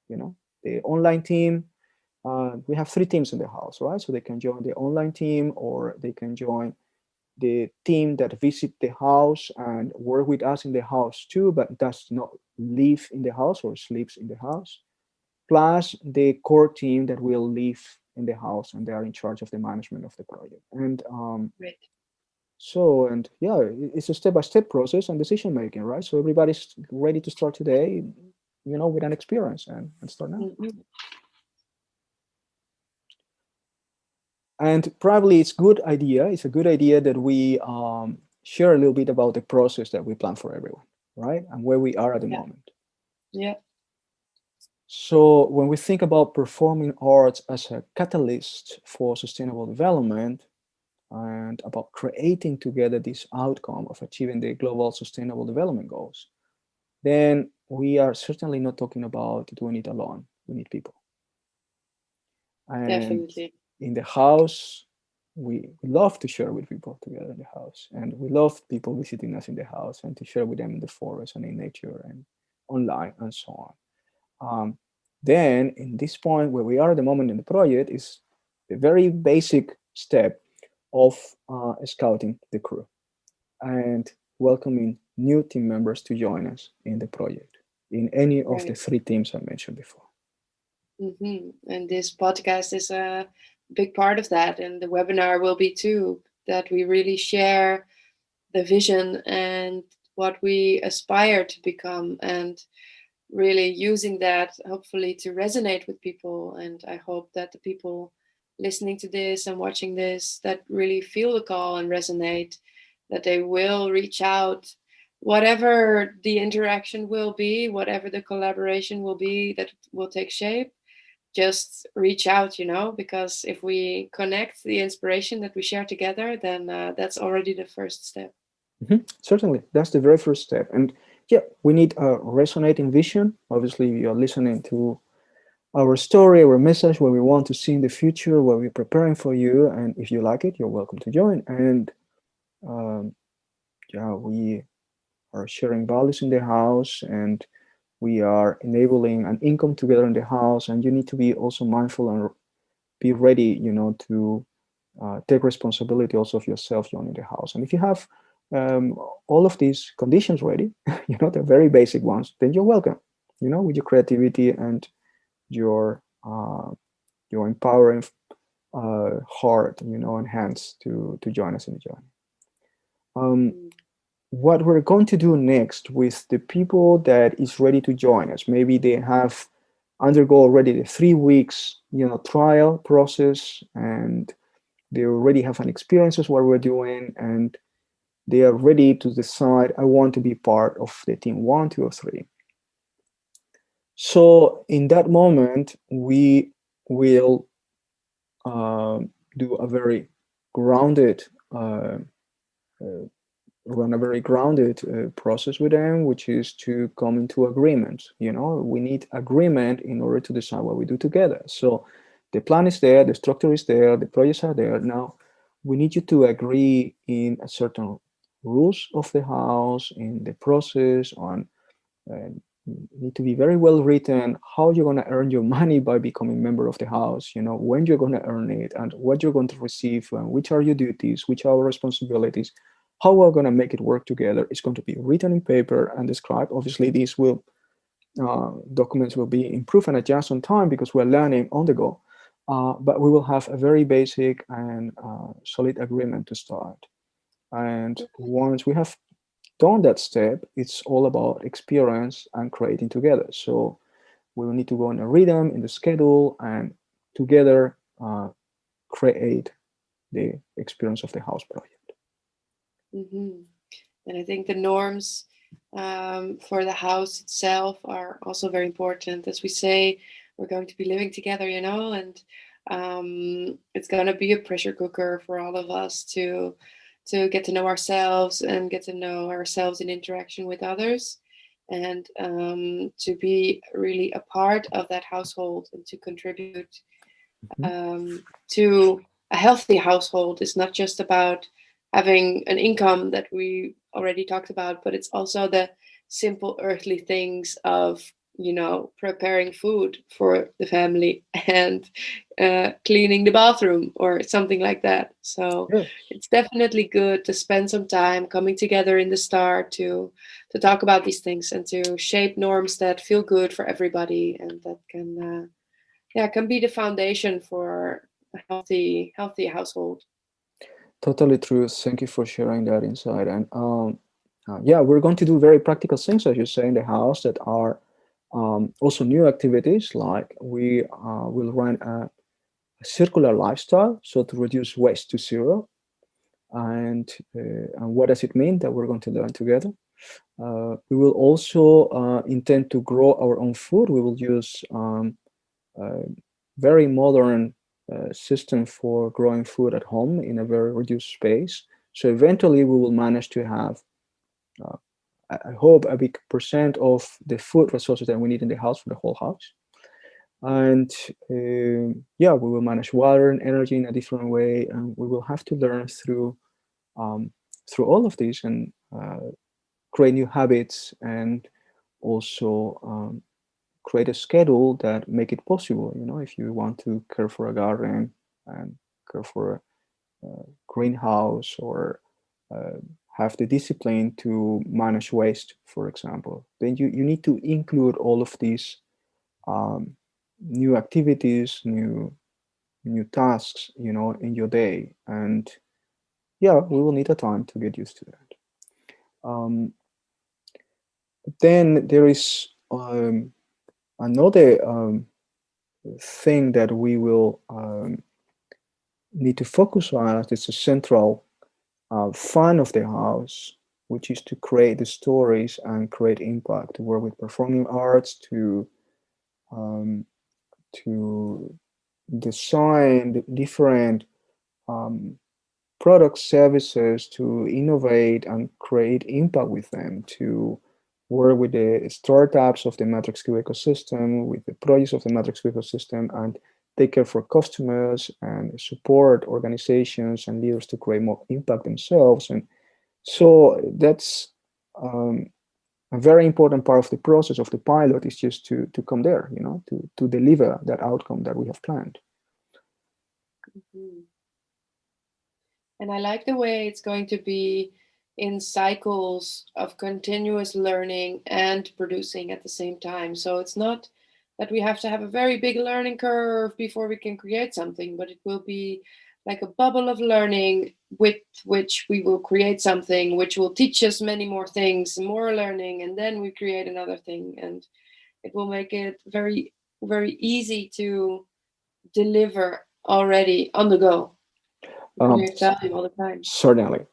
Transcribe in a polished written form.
The online team, we have 3 teams in the house, right? So they can join the online team, or they can join the team that visit the house and work with us in the house too, but does not live in the house or sleeps in the house. Plus the core team that will live in the house and they are in charge of the management of the project. Great. And yeah, it's a step-by-step process and decision making, right? So everybody's ready to start today, with an experience and start now. Mhm. And probably it's a good idea that we share a little bit about the process that we plan for everyone, right? And where we are at the Yeah. moment. Yeah. So when we think about performing arts as a catalyst for sustainable development and about creating together this outcome of achieving the global sustainable development goals, then we are certainly not talking about doing it alone. We need people. And Definitely. in the house, we love to share with people together in the house. And we love people visiting us in the house and to share with them in the forest and in nature and online and so on. Um, then, in this point where we are at the moment in the project, is the very basic step of scouting the crew and welcoming new team members to join us in the project in any of the Right. 3 teams I mentioned before. And this podcast is a big part of that, and the webinar will be too. That we really share the vision and what we aspire to become, and really using that hopefully to resonate with people. And I hope that the people listening to this and watching this that really feel the call and resonate, that they will reach out, whatever the interaction will be, whatever the collaboration will be that will take shape. Just reach out, because if we connect the inspiration that we share together, then that's already the first step. Certainly, that's the very first step. And yeah, we need a resonating vision. Obviously, you're listening to our story, our message, what we want to see in the future, what we're preparing for you. And if you like it, you're welcome to join. And um, yeah, we are sharing values in the house, and we are enabling an income together in the house. And you need to be also mindful and be ready, to take responsibility also of yourself joining the house. And if you have um, all of these conditions ready, the very basic ones, then you're welcome, with your creativity and your your empowering heart, and hands to join us in the journey. Um, Mm. what we're going to do next with the people that is ready to join us, maybe they have undergo already the 3 weeks, trial process, and they already have an experience with what we're doing, and they are ready to decide, I want to be part of the team 1, 2, or 3. So in that moment, we will do a very grounded uh, run a very grounded process with them, which is to come into agreement. We need agreement in order to decide what we do together. So the plan is there, the structure is there, the projects are there. Now we need you to agree in a certain rules of the house, in the process, on uh, need to be very well written, how you're going to earn your money by becoming member of the house, when you're going to earn it and what you're going to receive, and which are your duties, which are our responsibilities, how we're going to make it work together. It's going to be written in paper and described. Obviously, these will documents will be improved and adjusted on time because we're learning on the go. But we will have a very basic and solid agreement to start. And once we have done that step, it's all about experience and creating together. So we will need to go in a rhythm, in the schedule, and together create the experience of the house project. Mm-hmm. And I think the norms for the house itself are also very important. As we say, we're going to be living together, and it's going to be a pressure cooker for all of us to get to know ourselves and get to know ourselves in interaction with others, and to be really a part of that household and to contribute Mhm. to a healthy household. Is not just about having an income that we already talked about, but it's also the simple earthly things of preparing food for the family and cleaning the bathroom or something like that. So Yes. it's definitely good to spend some time coming together in the start to talk about these things and to shape norms that feel good for everybody and that can be the foundation for a healthy household. Totally true. Thank you for sharing that insight. And yeah, we're going to do very practical things, as you say, in the house that are also new activities. Like we will run a circular lifestyle, so to reduce waste to zero. And what does it mean that we're going to learn together? We will also intend to grow our own food. We will use uh, very modern system for growing food at home in a very reduced space. So eventually we will manage to have, uh, I hope, a big percent of the food resources that we need in the house for the whole house. And yeah, we will manage water and energy in a different way, and we will have to learn um, through all of these and create new habits and also create a schedule that make it possible. If you want to care for a garden and care for a greenhouse or uh, have the discipline to manage waste, for example, then you need to include all of these um, new activities, new tasks, in your day. And yeah, we will need a time to get used to that. Then there is another thing that we will need to focus on as it's a central fun of the house, which is to create the stories and create impact, to work with performing arts, um, to design different um, product services, to innovate and create impact with them, to work with the startups of the matrix-q ecosystem, with the projects of the matrix-q ecosystem, and take care for customers and support organizations and leaders to create more impact themselves. And so that's um, a very important part of the process of the pilot, is just to come there, to deliver that outcome that we have planned. Mhm. And I like the way it's going to be in cycles of continuous learning and producing at the same time. So it's not that we have to have a very big learning curve before we can create something, but it will be like a bubble of learning with which we will create something which will teach us many more things, more learning, and then we create another thing. And it will make it very, very easy to deliver already on the go. Um, Create value all the time. Certainly.